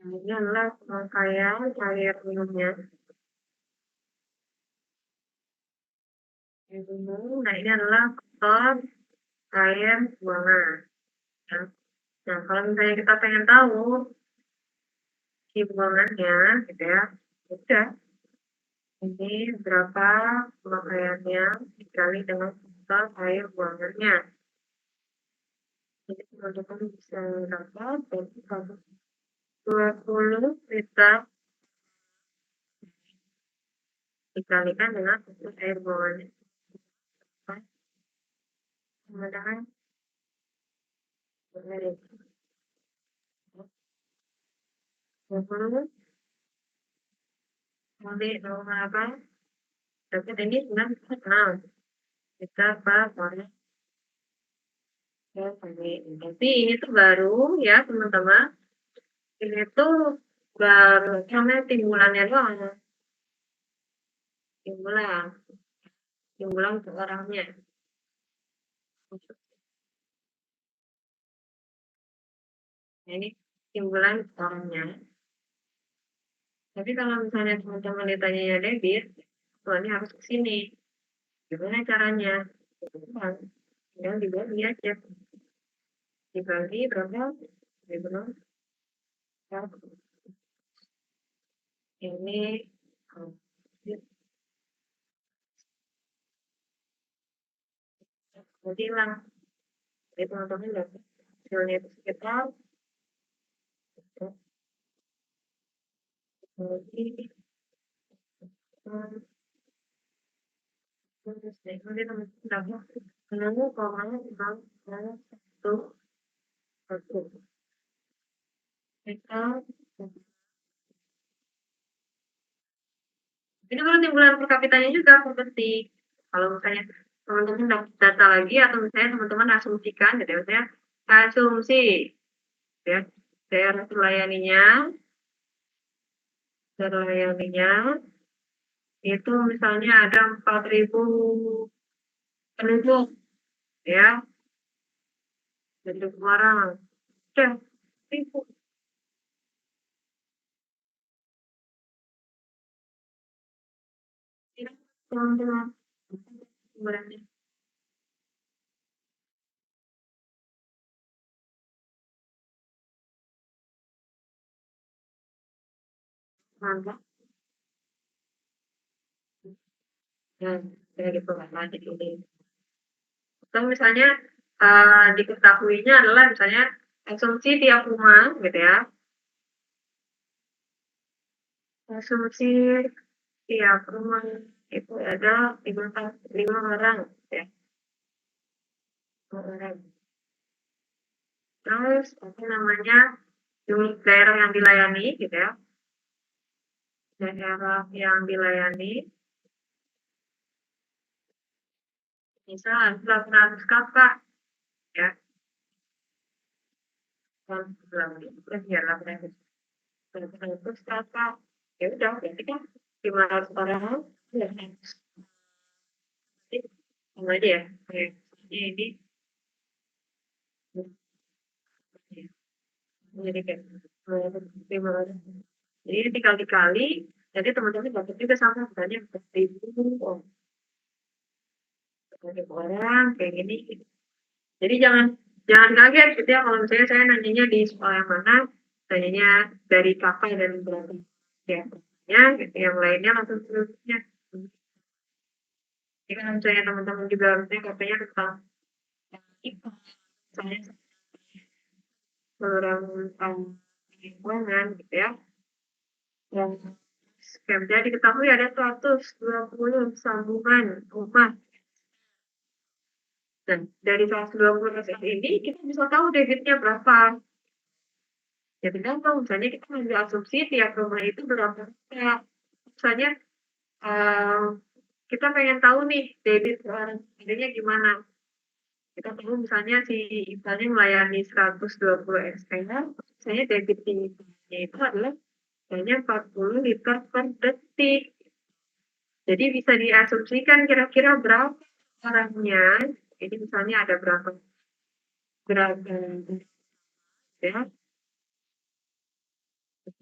Ini adalah pemakaian air minumnya. Nah, ini adalah kotor air buangan. Ya. Nah, kalau misalnya kita pengen tahu isi buangannya, gitu ya, udah ini berapa pemakaiannya dikali dengan total air buangannya. Jadi teman-teman bisa dapat berarti kalau 20 liter dikalikan dengan total air buangannya. Mudah-mudahan benar. 20 kali 0,8 dapat ini 96 kita per tapi ini tuh baru ya teman-teman, ini tuh baru namanya timbulannya doang, timbulan untuk orangnya. Nah, ini timbulan orangnya. Tapi kalau misalnya teman-teman ditanya debit, soalnya harus ke sini. Gimana caranya? Tinggal dibagi aja. Dibagi berapa? Dibagi ini jadi hilang. Jadi teman-teman dapat hasilnya itu sekitar jadi nanti teman-teman dapat 0,01 kita ini baru timbulan per kapitanya juga penting. Kalau misalnya teman-teman dapat data lagi atau misalnya teman-teman asumsikan gitu ya, misalnya asumsi ya daerah terlayaninya itu misalnya ada 4.000 penduduk ya, penduduk orang udah ribu teman-teman berani mantap dan dari pengamatan ini. Atau misalnya diketahuinya adalah misalnya asumsi tiap rumah gitu ya, asumsi tiap rumah itu ada 5 orang ya, 5 orang. Terus apa namanya jumlah daerah yang dilayani gitu ya, daerah yang dilayani misal 800 kakak ya, kan 800 kakak ya udah berarti kan 500 orang ya sama aja ya kayak ini jadi kayak 500 jadi tinggal dikali jadi teman-teman dapat juga sama misalnya 4.000 orang kayak gini. Jadi jangan jangan kaget gitu ya kalau misalnya saya nanyanya di sekolah yang mana, nanyanya dari kakak dan berapa ya, gitu. Yang lainnya langsung seluruhnya. Jadi kalau misalnya teman-teman juga harusnya katanya tentang itu, misalnya tentang lingkungan gitu ya. Yang Pemda diketahui ada 120 sambungan rumah. Dan dari 120 SR ini kita bisa tahu debitnya berapa. Ya benar dong, misalnya kita ambil asumsi tiap rumah itu berapa. Ya, misalnya kita pengen tahu nih debit orang adanya gimana. Kita tahu misalnya misalnya melayani 120 SR, misalnya debitnya itu adalah hanya 40 liter per detik. Jadi bisa diasumsikan kira-kira berapa orangnya. Jadi misalnya ada berapa berapa ya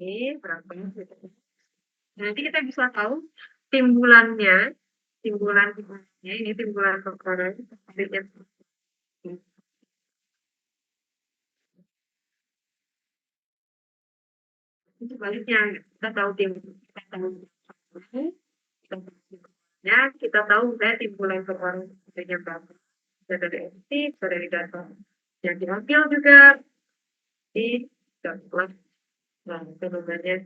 ini berapa gitu. Nanti kita bisa tahu timbulannya, timbulannya ini timbulan tekanan sebaliknya. Sebaliknya kita tahu kita tahu kita tahu timbulannya, kita tahu misalnya timbulan tekanan sebaliknya berapa. Bisa dari MT, bisa dari data yang diambil juga di data. Nah, itu namanya.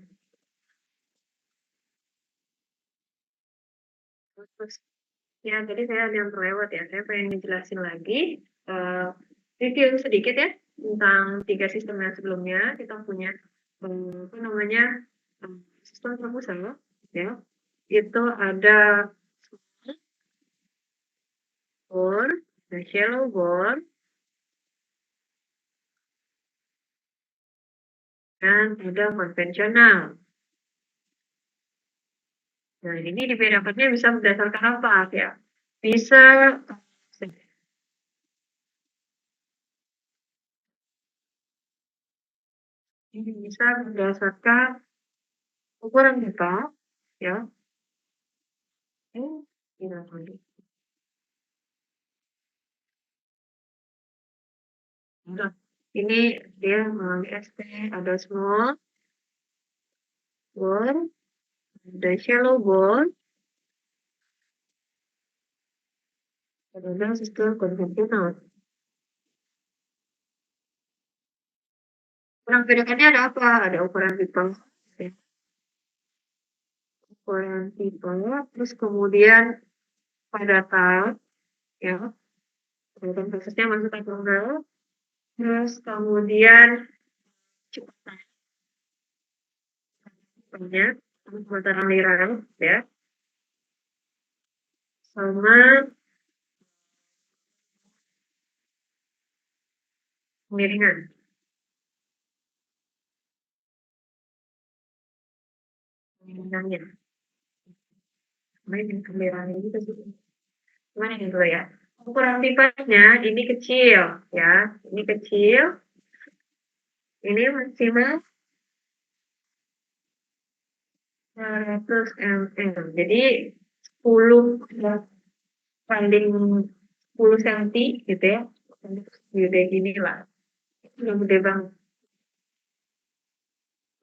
Terus ya, jadi saya ada yang terlewat ya. Saya pengen dijelasin lagi, review sedikit ya tentang 3 sistem yang sebelumnya. Kita punya, apa namanya, sistem proposal ya. Itu ada bore, ada shallow bore, dan ada konvensional. Nah, ini dibedakannya bisa berdasarkan apa ya? Bisa ini bisa berdasarkan ukuran kita ya. Ini lagi. Nah, ini dia melalui ST, ada small bore, ada shallow bore, dan ada sistem konvensional. Yang bedakannya ada apa? Ada ukuran pipa, ya. Ukuran pipa, terus kemudian padatan, ya, padatan prosesnya masuk ke enggak, terus kemudian cepatnya, kecepatan aliran, ya, sama kemiringan. Kemiringannya. Main kemiringan gitu sih. Gimana nih dulu ya? Ukuran pipanya ini kecil, ya. Ini kecil, ini maksimal 100 ml. Jadi 10 banding 10 cm gitu ya. Gede gini lah. Udah gede banget.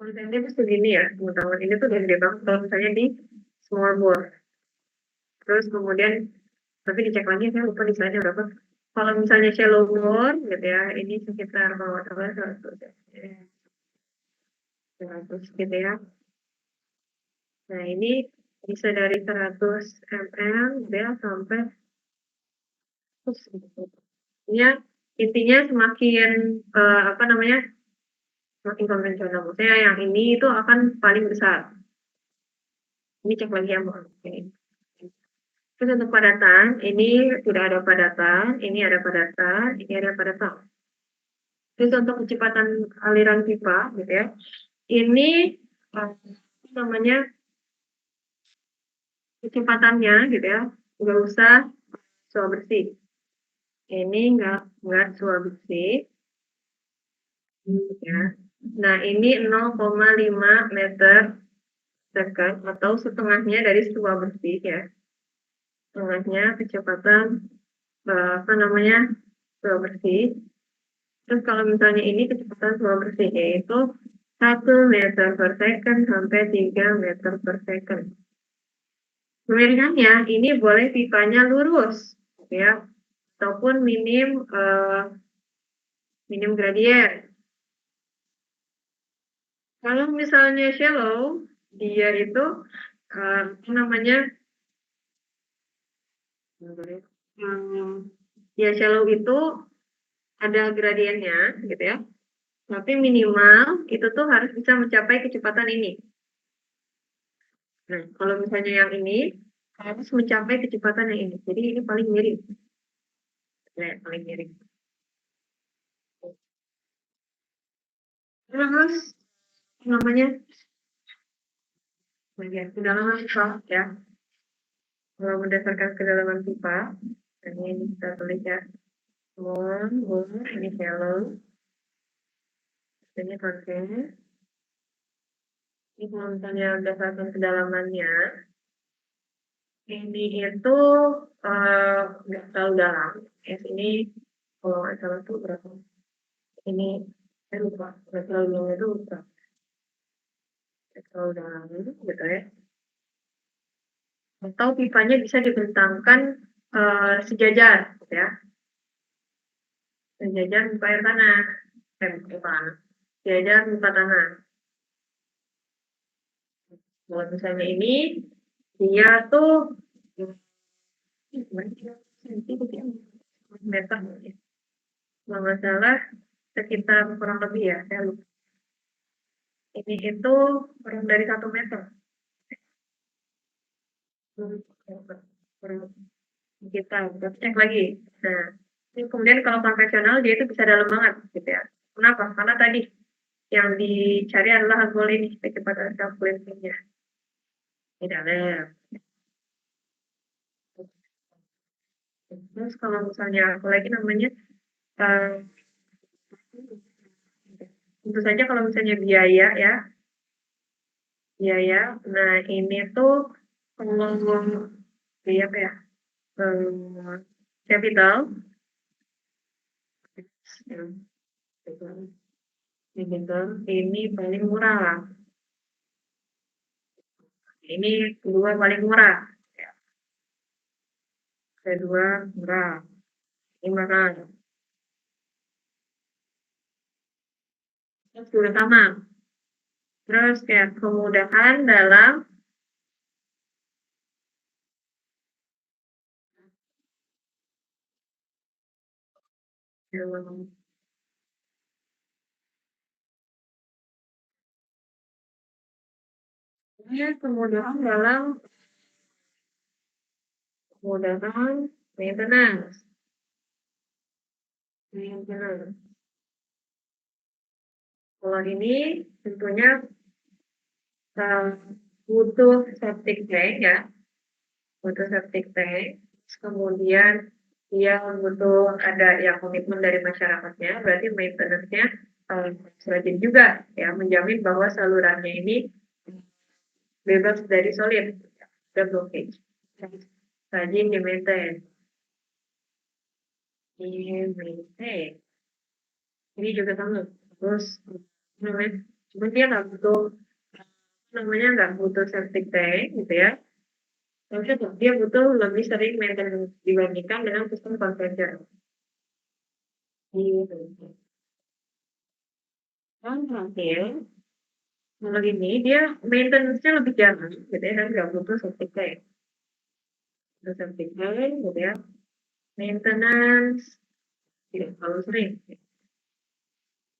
10 cm itu segini ya, teman-teman. Ini tuh udah gede banget kalau misalnya di small bore. Terus kemudian, tapi dicek lagi, saya lupa di slide berapa. Kalau misalnya shallow bore gitu ya, ini sekitar bawah 100 ya. 100 gitu ya. Nah, ini bisa dari 100 ml ya sampai terus gitu. Ya, intinya semakin apa namanya? Semakin konvensional. Maksudnya yang ini itu akan paling besar. Ini cek lagi yang mau. Terus untuk padatan, ini sudah ada padatan, ini ada padatan, ini ada padatan. Terus untuk kecepatan aliran pipa, gitu ya. Ini namanya kecepatannya, gitu ya. Nggak usah suara bersih. Ini nggak suara bersih. Ya. Nah, ini 0,5 meter second atau setengahnya dari sebuah bersih ya. Setengahnya kecepatan apa namanya sebuah bersih. Terus kalau misalnya ini kecepatan sebuah bersih yaitu 1 meter per second sampai 3 meter per second. Kemiringannya ini boleh pipanya lurus ya ataupun minim gradien. Kalau misalnya shallow, dia itu apa namanya? Ya shallow itu ada gradiennya, gitu ya. Tapi minimal itu tuh harus bisa mencapai kecepatan ini. Nah, kalau misalnya yang ini harus mencapai kecepatan yang ini. Jadi ini paling miring. Nah, paling miring. Terus namanya bagian kedalaman pipa ya. Kalau berdasarkan kedalaman pipa, ini kita tulis ya. Ini shallow, ini konsen, Ini kalau misalnya berdasarkan kedalamannya, ini itu nggak terlalu dalam. Ya, sini kalau nggak salah tuh berapa? Ini saya lupa. Nggak terlalu dalam itu berapa? Nggak terlalu dalam itu gitu ya. Atau pipanya bisa dibentangkan sejajar, gitu ya. Sejajar muka air tanah. Bukan. Sejajar muka tanah. Kalau misalnya ini, dia tuh meter, kalau nggak salah sekitar kurang lebih ya, saya lupa. Ini itu kurang dari 1 meter. Kita cek lagi. Nah, ini kemudian kalau konvensional dia itu bisa dalam banget, gitu ya. Kenapa? Karena tadi yang dicari adalah angle ini, kecepatan self cleansingnya di dalam. Terus kalau misalnya apa lagi namanya, uh, tentu saja kalau misalnya biaya ya, biaya. Nah ini tuh kalau biaya apa ya? Capital, ini paling murah. Ini kedua paling murah. Kedua murah. Ini mahal. Terus utama. Terus kayak kemudahan dalam kemudahan dalam kemudahan maintenance. Maintenance. Kalau ini tentunya butuh septic tank ya, butuh septic tank. Kemudian dia butuh ada ya komitmen dari masyarakatnya, berarti maintenance-nya rajin juga ya, menjamin bahwa salurannya ini bebas dari solid, ada blockage. Rajin di maintain. Ini juga sama. Terus namanya, cuma dia nggak butuh namanya nggak butuh septic tank gitu ya. Tapi dia butuh lebih sering maintenance dibandingkan dengan sistem konvensional. Gitu. Dan terakhir, kalau ini dia maintenance-nya lebih jarang, gitu ya, dan nggak butuh septic tank. Butuh septic tank, gitu ya. Maintenance tidak terlalu sering.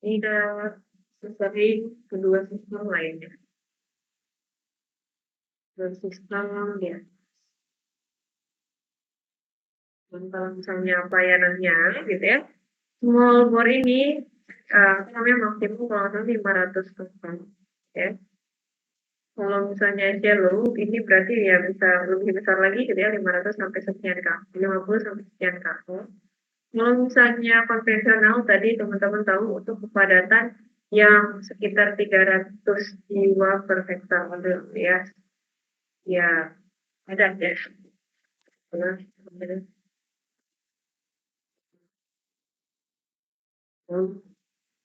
Tidak sesering kedua sistem lainnya. Kedua sistem ya. Dan kalau misalnya pelayanannya, gitu ya, small bore ini apa namanya maksimum kalau nggak salah 500 ton ya. Kalau misalnya shallow ini berarti ya bisa lebih besar lagi gitu ya, 500 sampai sekian kaki, 50 sampai sekian kaki. Kalau misalnya konvensional tadi teman-teman tahu untuk kepadatan yang sekitar 300 jiwa per hektar ya. Ya ada ya.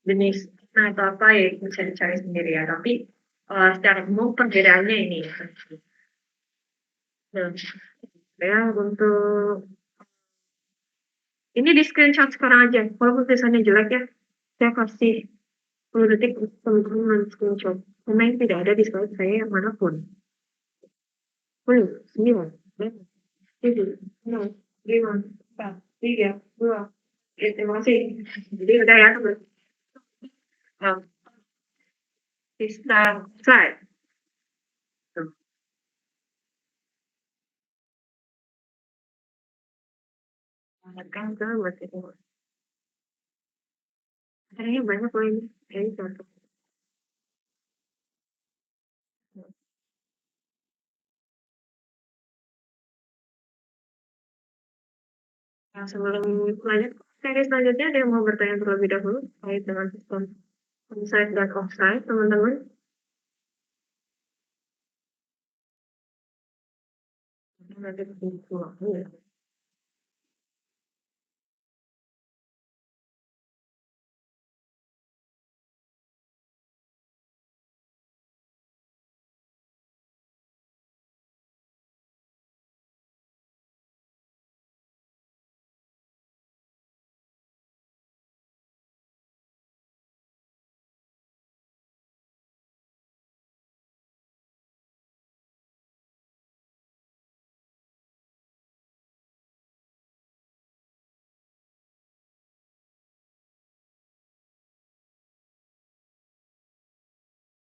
Jenis atau apa ya bisa dicari sendiri ya, tapi secara umum perbedaannya ini. Nah, ya untuk ini di screenshot sekarang aja. Kalau tulisannya jelek ya, saya kasih 10 detik untuk teman-teman screenshot. Karena yang tidak ada di slide saya yang manapun. 10, 9, 7, 6, 5, 4, 3, 2. Ya, terima kasih. Jadi udah ya teman. Nah, slide. Kan ke masih materinya banyak loh ini. Ini satu. Nah, sebelum lanjut seri selanjutnya ada yang mau bertanya terlebih dahulu terkait dengan sistem onsite dan offsite, teman-teman? Nanti pulang.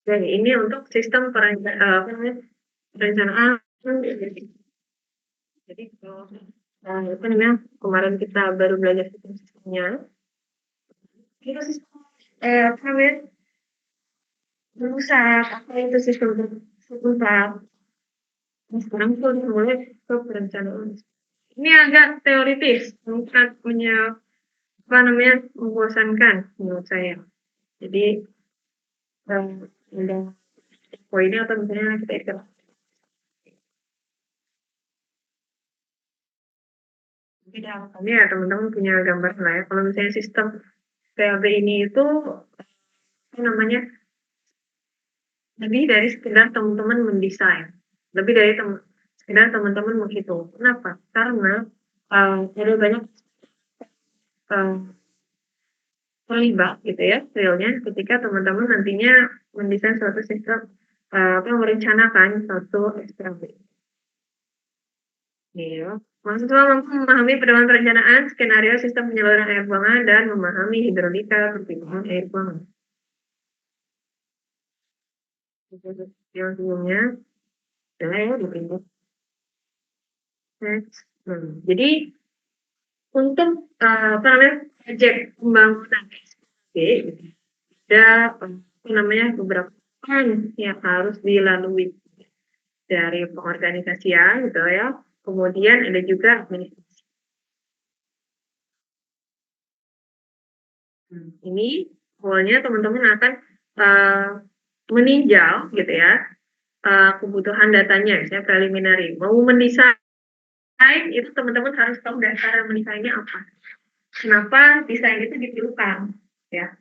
Dan ini untuk sistem perencanaan. Jadi kalau apa namanya kemarin kita baru belajar sistemnya, itu sistem apa namanya rusak, apa itu sistem rusak. Nah, sekarang tuh udah mulai ke perencanaan. Ini agak teoritis, bukan punya apa namanya membosankan menurut saya. Jadi udah poinnya atau misalnya kita ikut. Jadi harapannya ya teman-teman punya gambar lah ya. Kalau misalnya sistem PLB ini itu apa namanya lebih dari sekedar teman-teman mendesain, lebih dari sekedar teman-teman menghitung. Kenapa? Karena ada banyak uh, terlibat gitu ya realnya ketika teman-teman nantinya mendesain suatu sistem apa merencanakan suatu eksperimen. Iya. Mahasiswa mampu memahami pedoman perencanaan, skenario sistem penyaluran air buangan, dan memahami hidrolika perpindahan air buangan. Yang sebelumnya, adalah ya dipindah. Jadi untuk apa namanya proyek pembangunan SPB, ada apa namanya beberapa tahapan yang harus dilalui dari pengorganisasian gitu ya. Kemudian ada juga administrasi. Ini awalnya teman-teman akan meninjau gitu ya kebutuhan datanya, misalnya preliminary. Mau mendesain itu teman-teman harus tahu dasar mendesainnya apa. Kenapa desain itu diperlukan, ya?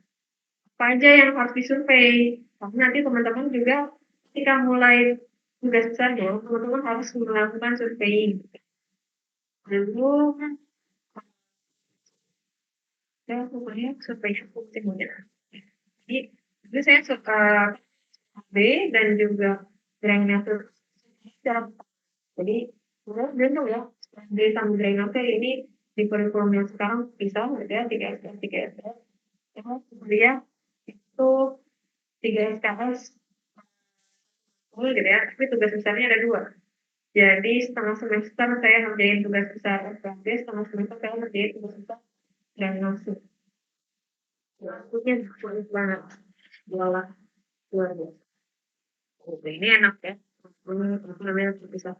Apa aja yang harus disurvei? Tapi nanti teman-teman juga ketika mulai tugas besarnya, teman-teman harus melakukan survei. Lalu saya pokoknya survei fungsi model. Jadi itu saya suka B dan juga drainase secara jadi sebenarnya belum ya D sama drainase ini di kurikulum yang sekarang bisa ada 3 SKS 3 SKS ya kemudian itu 3 SKS gitu ya tapi tugas besarnya ada 2 jadi setengah semester saya ngerjain tugas besar SKB setengah semester saya ngerjain tugas besar drainase maksudnya banyak banget malah luar biasa. Ini enak ya apa namanya bisa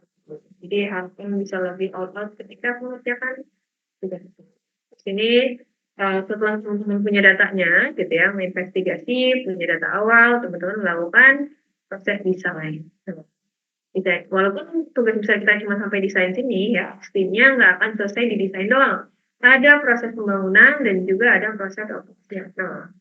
jadi harusnya bisa lebih all out ketika mengerjakan tugas sini setelah teman-teman punya datanya gitu ya menginvestigasi punya data awal teman-teman melakukan proses desain desain walaupun tugas besar kita cuma sampai desain sini ya pastinya nggak akan selesai di desain doang ada proses pembangunan dan juga ada proses operasional.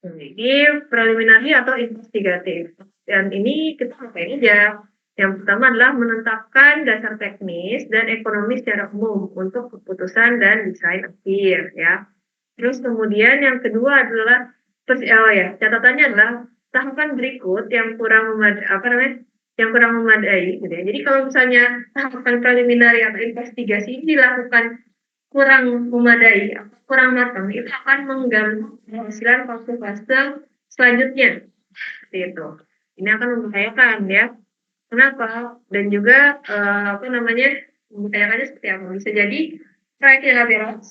Ini preliminary atau investigatif. Dan ini kita ngapain aja? Yang pertama adalah menetapkan dasar teknis dan ekonomi secara umum untuk keputusan dan desain akhir ya. Terus kemudian yang kedua adalah catatannya adalah tahapan berikut yang kurang memadai, apa namanya? Yang kurang memadai gitu ya. Jadi kalau misalnya tahapan preliminary atau investigasi ini dilakukan kurang memadai, kurang matang, itu akan mengganggu keberhasilan fase-fase selanjutnya. Seperti itu. Ini akan membahayakan ya. Kenapa? Dan juga apa namanya membahayakannya seperti apa? Bisa jadi proyeknya nggak beres,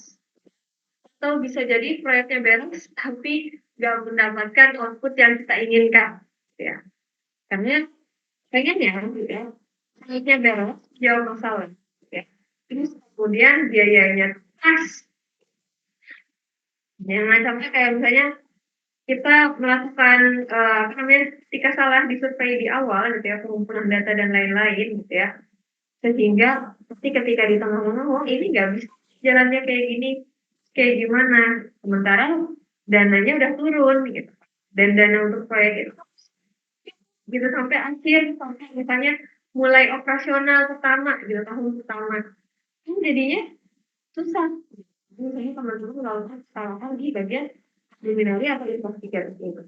atau bisa jadi proyeknya beres tapi nggak mendapatkan output yang kita inginkan. Ya. Karena pengennya ya, proyeknya beres, jauh masalah. Ya. Terus kemudian biayanya pas jangan sampai kayak misalnya kita melakukan apa namanya ketika salah di survei di awal gitu ya pengumpulan data dan lain-lain gitu ya Sehingga pasti ketika di tengah-tengah, oh ini nggak bisa jalannya kayak gini, kayak gimana. Sementara dananya udah turun gitu. Dan dana untuk proyek itu gitu sampai akhir, sampai misalnya mulai operasional pertama gitu, tahun pertama. Kan jadinya susah. Misalnya teman-teman melakukan kesalahan di bagian preliminary atau investigasi itu.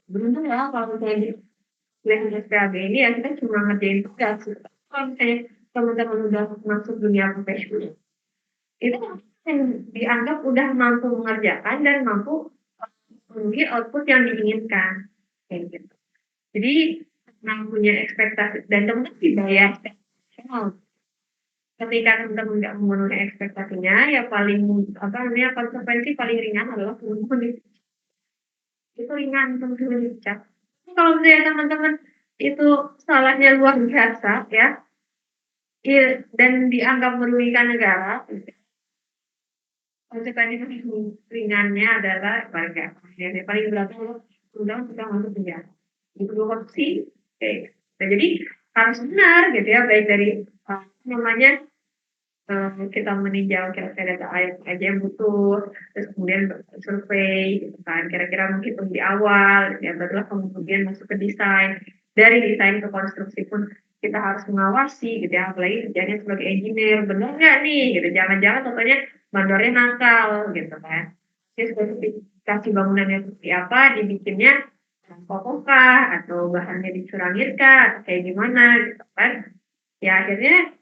Beruntung ya kalau misalnya di kuliah SPAB ini ya kita cuma ngerjain tugas. Kalau misalnya teman-teman udah masuk dunia profesional, itu yang dianggap udah mampu mengerjakan dan mampu memenuhi output yang diinginkan. Kayak gitu. Jadi memang punya ekspektasi dan teman-teman dibayar ketika teman-teman nggak memenuhi ekspektasinya ya paling apa namanya konsekuensi paling ringan adalah teman-teman itu ringan teman-teman dipecat. Kalau misalnya teman-teman itu salahnya luar biasa ya dan dianggap merugikan negara, konsekuensi ringannya adalah warga. Yang paling berat itu undang kita masuk penjara. Itu korupsi. Nah, jadi harus benar gitu ya, baik dari namanya kita meninjau kira-kira data aja yang butuh, terus kemudian survei, gitu kan, kira-kira menghitung di awal, ya barulah kemudian masuk ke desain. Dari desain ke konstruksi pun kita harus mengawasi, gitu ya, apalagi kerjanya sebagai engineer, benar nggak nih, gitu, jangan-jangan contohnya bandornya nakal, gitu kan. Jadi spesifikasi bangunannya seperti apa, dibikinnya kokohkah, atau bahannya dicurangirkah, atau kayak gimana, gitu kan. Ya akhirnya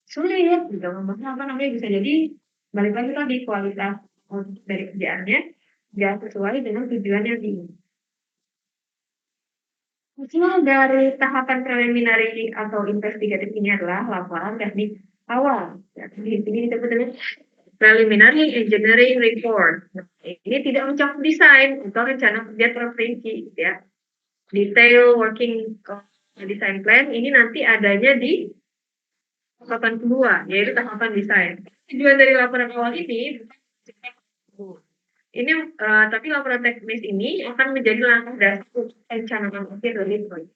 sulit gitu apa namanya bisa jadi balik lagi tadi kualitas dari kerjaannya nggak sesuai dengan tujuan yang diinginkan. Hasil dari tahapan preliminary atau investigatif ini adalah laporan teknik awal. Ya, di sini disebut dengan preliminary engineering report. Nah, ini tidak mencakup desain atau rencana kerja terperinci, gitu ya. Detail working design plan ini nanti adanya di tahapan kedua, yaitu tahapan desain. Tujuan dari laporan awal ini, tapi laporan teknis ini akan menjadi langkah dasar perencanaan akhir dari proyek.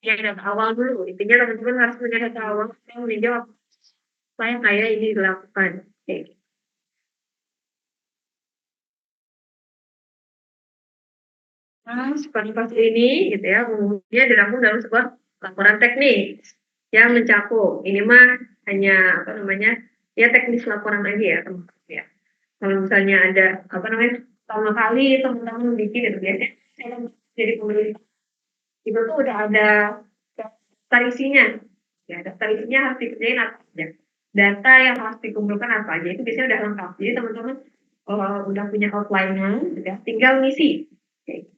Ya, data awal dulu. Intinya teman-teman harus punya data awal yang menjawab saya kayak ini dilakukan. Oke. Nah, seperti pas ini, gitu ya, umumnya dirangkum dalam sebuah laporan teknis yang mencakup ini mah hanya apa namanya ya teknis laporan aja ya teman-teman ya. Kalau misalnya ada apa namanya pertama kali teman-teman bikin itu biasanya saya jadi pemerintah itu tuh udah ada daftar isinya ya daftar isinya harus dikerjain apa aja data yang harus dikumpulkan apa aja itu biasanya udah lengkap jadi teman-teman udah punya outline-nya udah tinggal ngisi. Oke.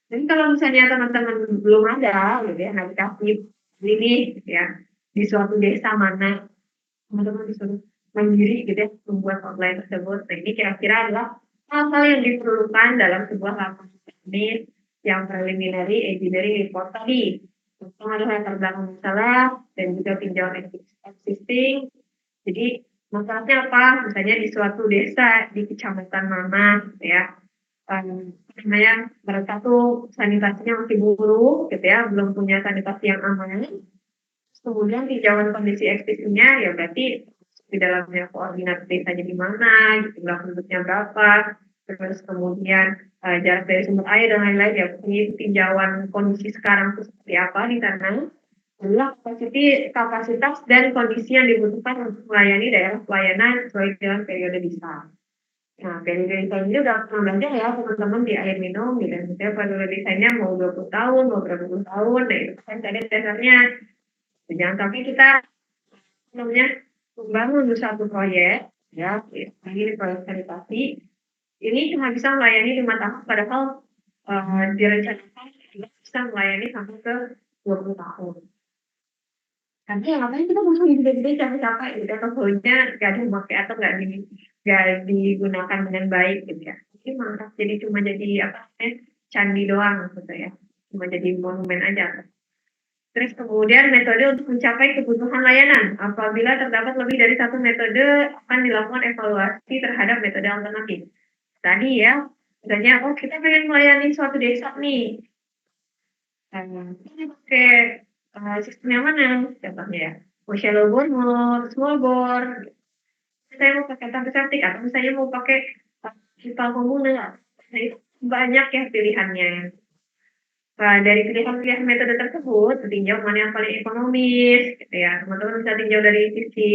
Dan kalau misalnya teman-teman belum ada gitu ya nggak dikasih ini gitu ya di suatu desa mana teman-teman disuruh mandiri gitu ya membuat outline tersebut. Nah ini kira-kira adalah hal-hal yang diperlukan dalam sebuah laporan teknis yang preliminary engineering report tadi. Pertama adalah latar belakang masalah dan juga tinjauan existing. Jadi masalahnya apa? Misalnya di suatu desa di kecamatan mana gitu ya. Namanya mereka tuh sanitasinya masih buruk gitu ya, belum punya sanitasi yang aman. Kemudian tinjauan kondisi eksisnya ya berarti di dalamnya koordinat desanya di mana, jumlah penduduknya berapa, terus kemudian jarak dari sumber air dan lain-lain ya ini tinjauan kondisi sekarang itu seperti apa di sana adalah kapasitas dan kondisi yang dibutuhkan untuk melayani daerah pelayanan sesuai dengan periode desain. Nah, periode desain ini udah pernah belajar ya teman-teman di air minum gitu. Misalnya periode desainnya mau 20 tahun, mau berapa puluh tahun, nah itu kan ada dasarnya. Jangan sampai kita namanya membangun satu proyek ya ini proyek sanitasi ini cuma bisa melayani 5 tahun padahal direncanakan bisa melayani sampai ke 20 tahun karena yang namanya kita butuh gede-gede capek-capek gitu atau hulunya nggak ada pakai atau nggak digunakan dengan baik gitu ya jadi malah jadi cuma jadi apa namanya candi doang gitu ya cuma jadi monumen aja. Terus kemudian metode untuk mencapai kebutuhan layanan. Apabila terdapat lebih dari satu metode, akan dilakukan evaluasi terhadap metode alternatif. Tadi ya, misalnya, oh kita pengen melayani suatu desa nih. Ini pakai sistem yang mana? Contohnya ya. mau shallow bore, mau small bore. Saya mau pakai tangki septic atau misalnya mau pakai pipa komunal. Nah, itu banyak ya pilihannya. Nah, dari pilihan-pilihan metode tersebut, tinjau mana yang paling ekonomis, gitu ya. Teman-teman bisa tinjau dari sisi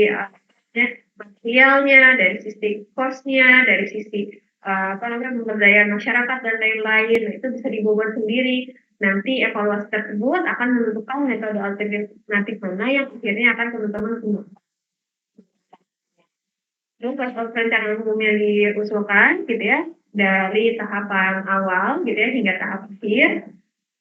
materialnya, dari sisi cost-nya, dari sisi apa namanya pemberdayaan masyarakat dan lain-lain. Nah, itu bisa dibobot sendiri. Nanti evaluasi tersebut akan menentukan metode alternatif mana yang akhirnya akan teman-teman gunakan. Terus perencanaan umumnya diusulkan gitu ya, dari tahapan awal gitu ya hingga tahap akhir.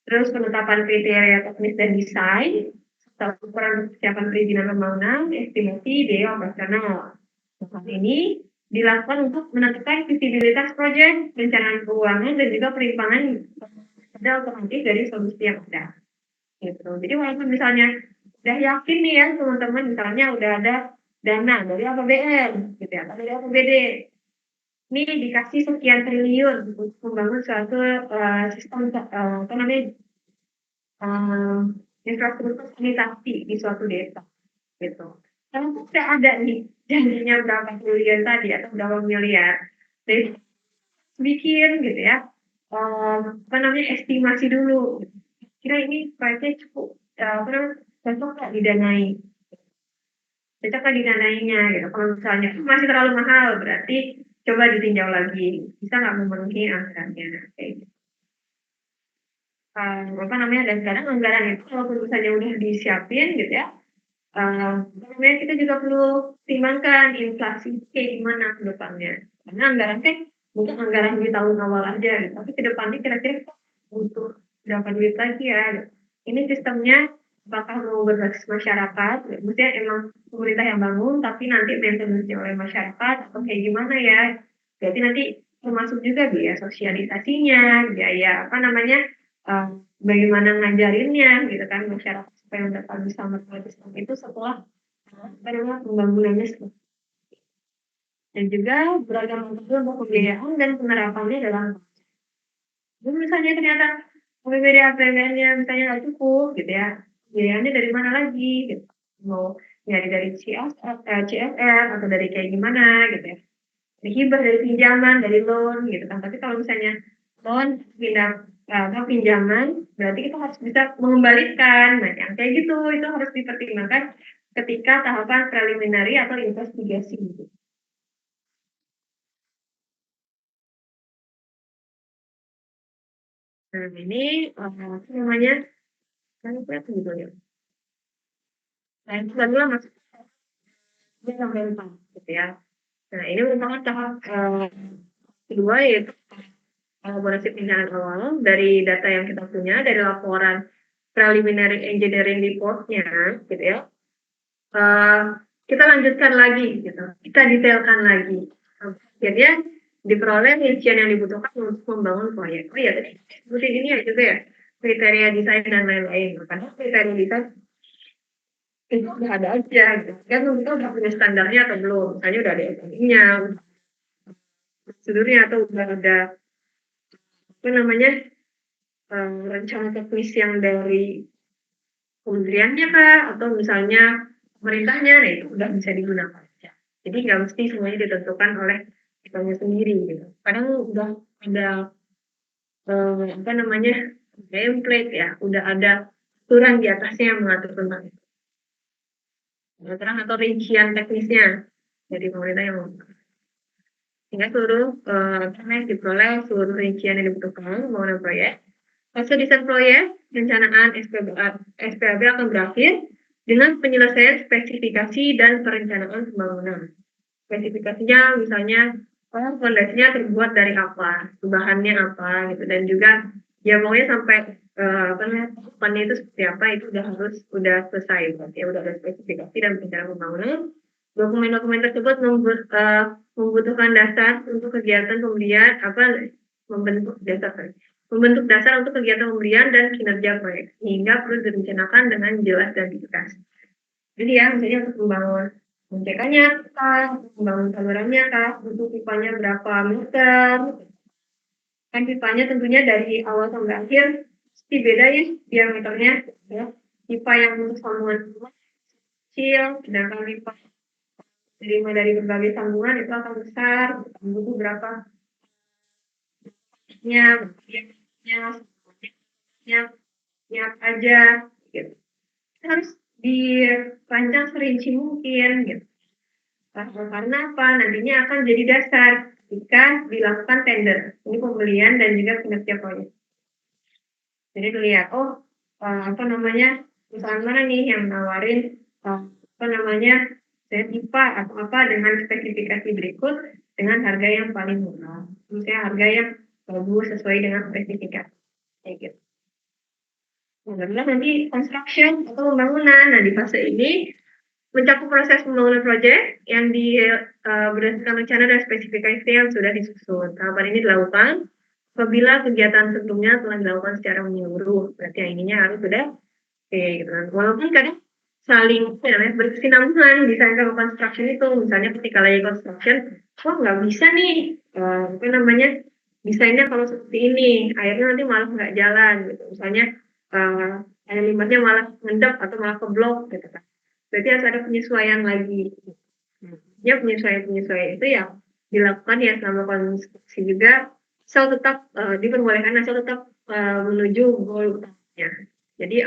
Terus penetapan kriteria teknis dan desain, serta ukuran persiapan perizinan pembangunan, estimasi biaya operasional. Hal ini dilakukan untuk menentukan visibilitas proyek, perencanaan keuangan, dan juga perimbangan pada alternatif dari solusi yang ada. Gitu. Jadi walaupun misalnya udah yakin nih ya teman-teman, misalnya udah ada dana dari APBN, gitu ya, atau dari APBD, ini dikasih sekian triliun untuk membangun suatu sistem apa namanya infrastruktur sanitasi di suatu desa, gitu. Kalau sudah ada nih janjinya berapa triliun tadi atau berapa miliar, jadi bikin gitu ya, apa namanya estimasi dulu. Kira ini proyeknya cukup apa namanya cocok nggak didanai, cocok nggak didanainya gitu. Kalau misalnya masih terlalu mahal, berarti coba ditinjau lagi, bisa nggak memenuhi anggarannya, kayak gitu. Apa namanya dan sekarang anggaran itu kalau misalnya udah disiapin gitu ya, namanya kita juga perlu timbangkan inflasi kayak gimana ke depannya. Karena anggaran kan mungkin anggaran di tahun awal aja gitu, tapi ke depannya kira-kira kita butuh berapa duit lagi ya. Gitu. Ini sistemnya apakah mau berbasis masyarakat, maksudnya emang pemerintah yang bangun, tapi nanti maintenance oleh masyarakat atau kayak gimana ya. Jadi nanti termasuk juga biaya sosialisasinya, biaya apa namanya, uh, bagaimana ngajarinnya gitu kan masyarakat supaya mereka bisa mengerti sistem itu setelah apa namanya pembangunannya selesai. Dan juga beragam metode untuk pembiayaan dan penerapannya dalam jadi misalnya ternyata APBD APBN-nya misalnya nggak cukup gitu ya, biayanya dari mana lagi gitu. Mau nyari dari CSR atau dari kayak gimana gitu ya. Dari hibah, dari pinjaman, dari loan gitu kan. Tapi kalau misalnya loan pindah pinjaman, berarti kita harus bisa mengembalikan. Nah, yang kayak gitu itu harus dipertimbangkan ketika tahapan preliminary atau investigasi gitu. Nah, ini apa namanya? Kan apa gitu ya. Nah, itu adalah maksudnya sampai 4 gitu ya. Nah, ini merupakan tahap kedua yaitu elaborasi perencanaan awal dari data yang kita punya dari laporan preliminary engineering report-nya gitu ya. Kita lanjutkan lagi gitu, kita detailkan lagi. Akhirnya diperoleh rincian yang dibutuhkan untuk membangun proyek. Oh iya, tadi sebutin ini ya juga ya, kriteria desain dan lain-lain. Karena kriteria desain itu udah ada aja gitu. Kan kita udah punya standarnya atau belum? Misalnya udah ada SNI-nya, prosedurnya atau udah ada apa namanya rencana teknis yang dari kementeriannya kah atau misalnya pemerintahnya, nah itu udah bisa digunakan aja. Jadi nggak mesti semuanya ditentukan oleh kitanya sendiri gitu. Kadang udah ada apa namanya template ya, udah ada aturan di atasnya yang mengatur tentang itu. Aturan atau rincian teknisnya dari pemerintah yang sehingga seluruh diperoleh seluruh rincian yang dibutuhkan pembangunan proyek. Fase desain proyek, perencanaan SPAB akan berakhir dengan penyelesaian spesifikasi dan perencanaan pembangunan. Spesifikasinya misalnya fondasinya terbuat dari apa, bahannya apa gitu dan juga ya pokoknya sampai apa namanya depannya itu seperti apa itu udah selesai berarti ya udah ada spesifikasi dan perencanaan pembangunan. Dokumen-dokumen tersebut membutuhkan dasar untuk kegiatan pemberian membentuk dasar untuk kegiatan pemberian dan kinerja proyek sehingga perlu direncanakan dengan jelas dan tegas. Jadi ya misalnya untuk membangun mencetaknya kah, membangun salurannya kah, butuh pipanya berapa meter, kan pipanya tentunya dari awal sampai akhir pasti beda ya diameternya ya. Pipa yang untuk sambungan kecil, sedangkan lipat terima dari berbagai sambungan itu akan besar, butuh berapa nya, nya aja, gitu. Harus dirancang serinci mungkin, gitu. Karena apa? Nantinya akan jadi dasar jika dilakukan tender. Ini pembelian dan juga kinerja proyek. Jadi dilihat, apa namanya, perusahaan mana nih yang nawarin apa namanya, IPA atau apa dengan spesifikasi berikut dengan harga yang paling murah. Misalnya harga yang bagus sesuai dengan spesifikasi. Kayak gitu. Nah, nanti construction atau pembangunan. Nah, di fase ini mencakup proses pembangunan proyek yang berdasarkan rencana dan spesifikasi yang sudah disusun. Tahapan ini dilakukan apabila kegiatan sebelumnya telah dilakukan secara menyeluruh. Berarti yang ininya harus sudah oke, gitu kan. Walaupun kadang saling berkesinambungan desain sama construction itu. Misalnya ketika lagi construction, nggak bisa nih, apa namanya, desainnya kalau seperti ini, akhirnya nanti malah nggak jalan, gitu. Misalnya air limbahnya malah ngendap atau malah keblok, gitu kan. Berarti harus ada penyesuaian lagi. Ya, penyesuaian itu yang dilakukan ya selama konstruksi juga. Asal tetap diperbolehkan, asal tetap menuju goal utamanya. Jadi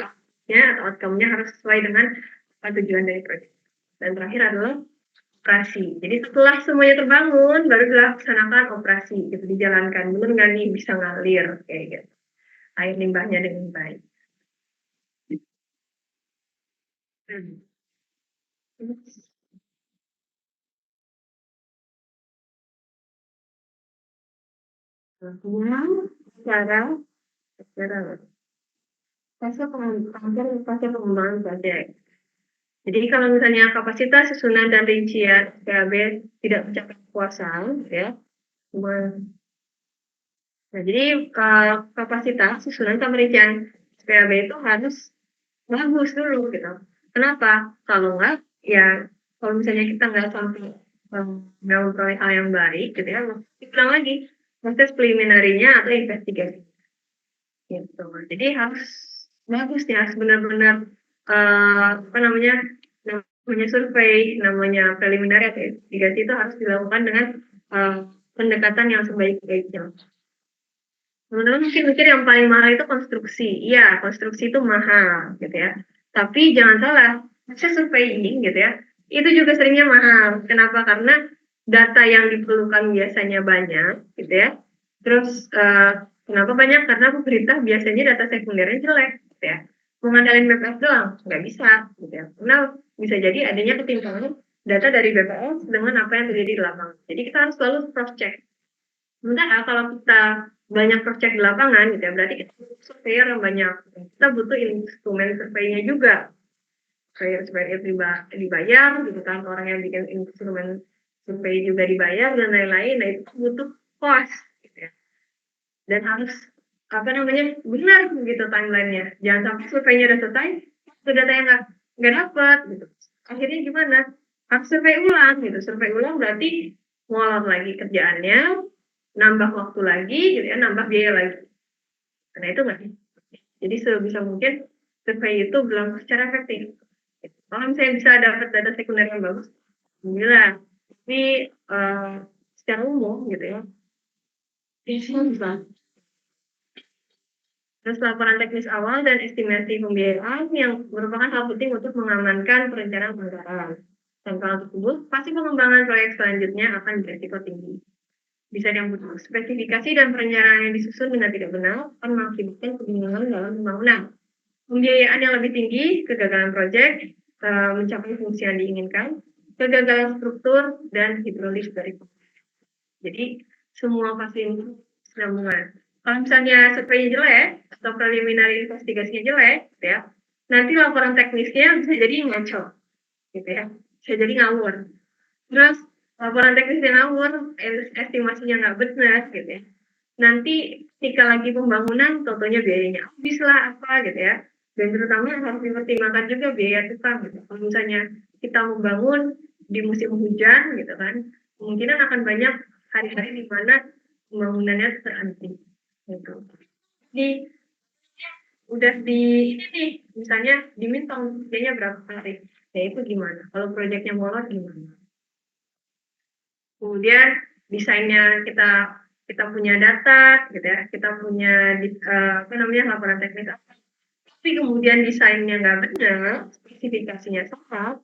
atau outcome-nya harus sesuai dengan tujuan dari proyek. Dan terakhir adalah operasi. Jadi setelah semuanya terbangun, baru dilaksanakan operasi, gitu, dijalankan. Benar nggak nih bisa ngalir kayak gitu. Air limbahnya dengan baik. Cara fase pengembangan proyek. Jadi kalau misalnya kapasitas, susunan, dan rincian PAB tidak mencapai kepuasan, ya. Nah, jadi kapasitas, susunan, sama rincian PAB itu harus bagus dulu, gitu. Kenapa? Kalau enggak, ya kalau misalnya kita nggak sampai memperoleh hal yang baik, gitu ya, diulang lagi proses preliminarinya atau investigasi. Gitu. Jadi harus bagus ya, harus benar-benar apa namanya survei, namanya preliminary atau investigasi itu harus dilakukan dengan pendekatan yang sebaik-baiknya. Teman-teman mungkin mikir yang paling mahal itu konstruksi. Iya, konstruksi itu mahal, gitu ya. Tapi jangan salah, proses surveying, gitu ya, itu juga seringnya mahal. Kenapa? Karena data yang diperlukan biasanya banyak, gitu ya. Terus kenapa banyak? Karena pemerintah biasanya data sekundernya jelek, gitu ya. Mengandalkan BPS doang, nggak bisa, gitu ya. Karena bisa jadi adanya ketimpangan data dari BPS dengan apa yang terjadi di lapangan. Jadi kita harus selalu cross check. Sementara kalau kita banyak cross check di lapangan, gitu ya, berarti kita butuh surveyor yang banyak. Kita butuh instrumen surveinya juga. Surveyor dibayar, gitu kan, orang yang bikin instrumen survei juga dibayar, dan lain-lain. Nah, itu butuh cost, gitu ya. Dan harus, apa namanya, benar gitu timelinenya. Jangan sampai surveinya udah selesai, data yang nggak dapat, gitu. Akhirnya gimana? Harus survei ulang, gitu. Survei ulang berarti ngolong lagi kerjaannya, nambah waktu lagi, gitu ya, nambah biaya lagi. Karena itu nggak. Jadi sebisa mungkin survei itu belum secara efektif. Kalau misalnya bisa dapat data sekunder yang bagus, alhamdulillah. Tapi secara umum gitu ya, bisa. Terus laporan teknis awal dan estimasi pembiayaan yang merupakan hal penting untuk mengamankan perencanaan anggaran. Dan kalau tersebut, pasti pengembangan proyek selanjutnya akan beresiko tinggi. Bisa yang butuh spesifikasi dan perencanaan yang disusun dengan tidak benar akan mengakibatkan kebingungan dalam pembangunan. Pembiayaan yang lebih tinggi, kegagalan proyek, mencapai fungsi yang diinginkan, kegagalan struktur, dan hidrolis dari proyek. Jadi, semua fase ini sambungan. Kalau misalnya survei jelek, atau preliminary investigasinya jelek, gitu ya, nanti laporan teknisnya bisa jadi ngaco, gitu ya, bisa jadi ngawur. Terus laporan teknisnya ngawur, estimasinya nggak benar, gitu ya. Nanti ketika lagi pembangunan, contohnya biayanya habis lah apa, gitu ya. Dan terutama harus dipertimbangkan juga biaya tukang, gitu. Kalau misalnya kita membangun di musim hujan, gitu kan, kemungkinan akan banyak hari-hari di mana pembangunannya terhenti. Gitu. Jadi udah di ini nih, misalnya diminta kerjanya berapa hari, ya itu gimana? Kalau proyeknya molor gimana? Kemudian desainnya kita punya data, gitu ya, kita punya apa namanya laporan teknis, tapi kemudian desainnya nggak benar, spesifikasinya salah,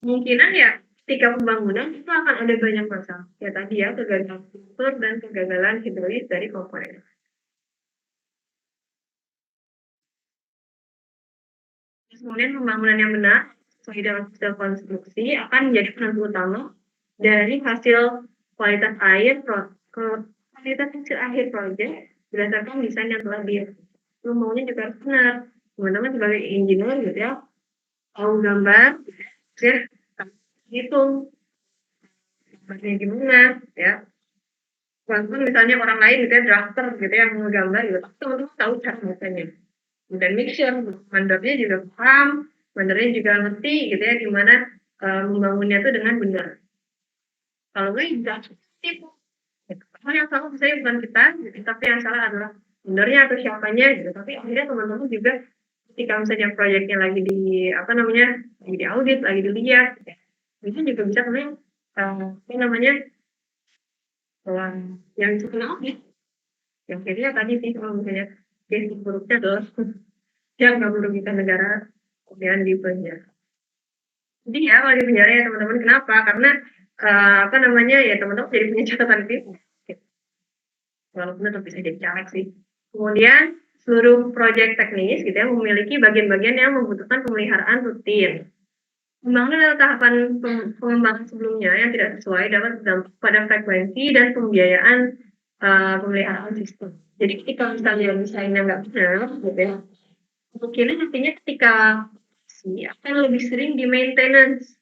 kemungkinan ya ketika pembangunan itu akan ada banyak masalah. Ya tadi ya, kegagalan struktur dan kegagalan hidrolis dari komponen. Kemudian pembangunan yang benar sesuai dengan hasil konstruksi akan menjadi penentu utama dari hasil kualitas air kualitas hasil akhir proyek berdasarkan desain yang telah maunya juga harus benar. Teman-teman sebagai engineer gitu ya, tahu gambar, ya, hitung gambarnya gimana, ya. Walaupun misalnya orang lain gitu ya, drafter gitu yang menggambar gitu, teman-teman tahu cara bacanya. Dan make sure mandarnya juga paham, mandarnya juga ngerti gitu ya gimana membangunnya itu dengan benar. Kalau nggak juga tipu. Hal yang salah misalnya bukan kita, gitu, tapi yang salah adalah benernya atau siapanya gitu. Tapi akhirnya teman-teman juga ketika misalnya proyeknya lagi di apa namanya lagi di audit, lagi dilihat, ya, itu juga bisa namanya apa namanya yang kena audit. Yang kayaknya tadi sih kalau misalnya case buruknya adalah yang nggak merugikan negara kemudian di penjara. Jadi ya kalau di penjara ya teman-teman kenapa? Karena apa namanya ya teman-teman jadi punya catatan itu. Walaupun tetap bisa jadi caleg sih. Kemudian seluruh proyek teknis gitu ya memiliki bagian-bagian yang membutuhkan pemeliharaan rutin. Pembangunan adalah tahapan pengembangan sebelumnya yang tidak sesuai dapat berdampak pada frekuensi dan pembiayaan pemeliharaan sistem. Jadi ketika misalnya desainnya nggak benar, gitu ya, kemungkinan nantinya ketika akan lebih sering di maintenance.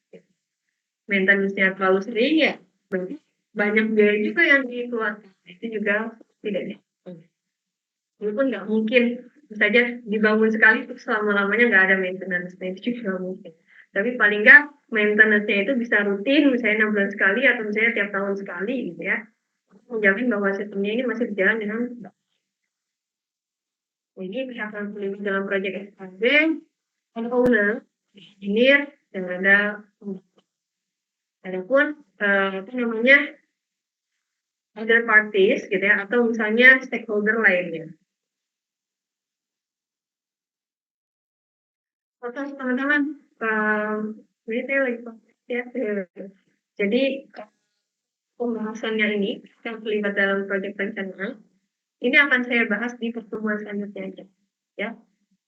Maintenance-nya terlalu sering ya, berarti banyak biaya juga yang dikeluarkan. Itu juga tidak bisa. Walaupun nggak mungkin saja dibangun sekali terus selama-lamanya nggak ada maintenance, nah itu juga nggak mungkin. Tapi paling nggak maintenance-nya itu bisa rutin, misalnya 6 bulan sekali atau misalnya tiap tahun sekali gitu ya. Menjamin bahwa sistemnya ini masih berjalan dengan baik. Jadi pihak yang terlibat dalam proyek SKB, ada owner, engineer, dan ada pun apa namanya other parties gitu ya atau misalnya stakeholder lainnya. Oke teman-teman, ini saya lagi ya. Jadi pembahasannya ini yang terlibat dalam proyek rencana ini akan saya bahas di pertemuan selanjutnya aja ya.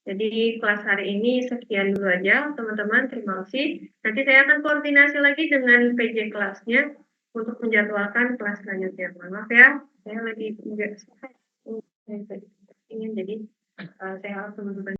Jadi kelas hari ini sekian dulu aja teman-teman, terima kasih. Nanti saya akan koordinasi lagi dengan PJ kelasnya untuk menjadwalkan kelas selanjutnya. Maaf ya, saya lagi ingin jadi saya harus teman-teman